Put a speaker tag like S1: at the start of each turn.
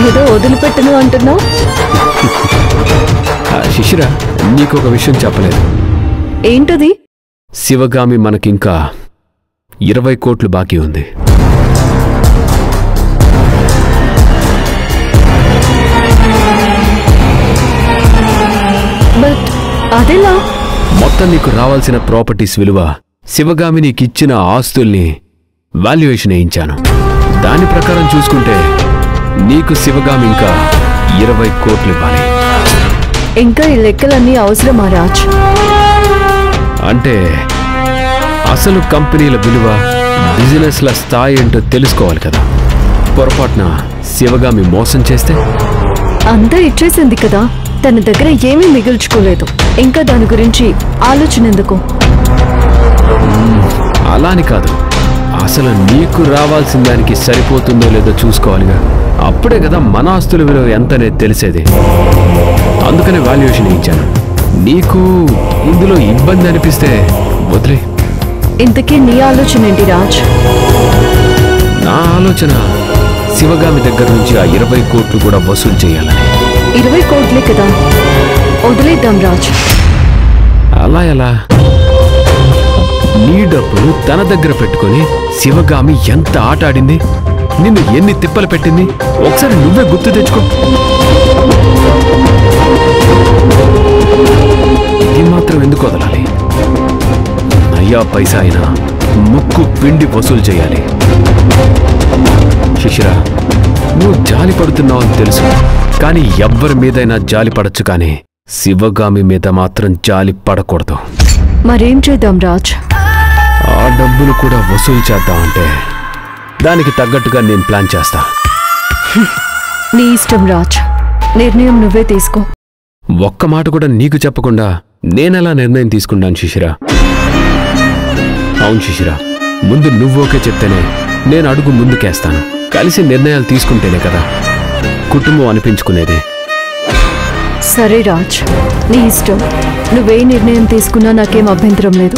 S1: ఏదో వదిలిపెట్టను అంటున్నావు.
S2: శిశిర, నీకొక విషయం చెప్పలేదు.
S1: ఏంటది?
S2: శివగామి మనకింకా 20 కోట్లు బాకీ ఉంది.
S1: బట్ అదెలా?
S2: మొత్తం నీకు రావాల్సిన ప్రాపర్టీస్ విలువ శివగామి నీకిచ్చిన ఆస్తుల్ని వాల్యుయేషన్ వేయించాను. దాని ప్రకారం చూసుకుంటే నీకు శివగామి ఇంకా 20 కోట్లు ఇవ్వాలి.
S1: ఇంకా ఈ లెక్కలన్నీ అవసరమా రాజ్?
S2: అంటే అసలు కంపెనీల విలువ, బిజినెస్ల స్థాయి ఏంటో తెలుసుకోవాలి కదా. పొరపాటున శివగామి మోసం చేస్తే?
S1: అంతా ఇచ్చేసింది కదా, తన దగ్గర ఏమీ మిగుల్చుకోలేదు. ఇంకా దాని గురించి ఆలోచన ఎందుకు?
S2: అలాని కాదు, అసలు నీకు రావాల్సిన దానికి సరిపోతుందో లేదో చూసుకోవాలిగా. అప్పుడే కదా మన ఆస్తుల విలువ ఎంతనే తెలిసేది. అందుకనే వాల్యుయేషన్ ఇచ్చాను. నీకు ఇందులో ఇబ్బంది అనిపిస్తే వదిలే.
S1: ఇంతకీ నీ ఆలోచన ఏంటి రాజ్?
S2: నా ఆలోచన శివగామి దగ్గర నుంచి ఆ 20 కోట్లు కూడా వసూలు చేయాలని.
S1: 20 కోట్లే కదా, వదిలేద్దాం రాజ్.
S2: అలా ఎలా? నీ డబ్బులు తన దగ్గర పెట్టుకొని శివగామి ఎంత ఆట ఆడింది, నిన్ను ఎన్ని తిప్పలు పెట్టింది, ఒకసారి నువ్వే గుర్తు తెచ్చుకో. ఇది మాత్రం ఎందుకు వదలాలి? నయ్యా పైసా అయినా ముక్కు పిండి వసూలు చేయాలి. శిశిర, నువ్వు జాలి పడుతున్నావని తెలుసు, కానీ ఎవ్వరి మీదైనా జాలి పడచ్చు, కానీ శివగామి మీద మాత్రం జాలి పడకూడదు.
S1: మరేం చేద్దాం రాజ్?
S2: ఆ డబ్బులు కూడా వసూలు చేద్దామంటే దానికి తగ్గట్టుగా నేను ప్లాన్ చేస్తా.
S1: నీ ఇష్టం రాజ్, నిర్ణయం నువ్వే తీసుకో.
S2: ఒక్క మాట కూడా నీకు చెప్పకుండా నేనెలా నిర్ణయం తీసుకున్నాను శిశిర? అవును శిశిర, ముందు నువ్వోకే చెప్తేనే నేను అడుగు ముందుకేస్తాను. కలిసి నిర్ణయాలు తీసుకుంటేనే కదా కుటుంబం అనిపించుకునేది.
S1: సరే రాజ్, నీ ఇష్టం. నువ్వే నిర్ణయం తీసుకున్నా నాకేం అభ్యంతరం లేదు.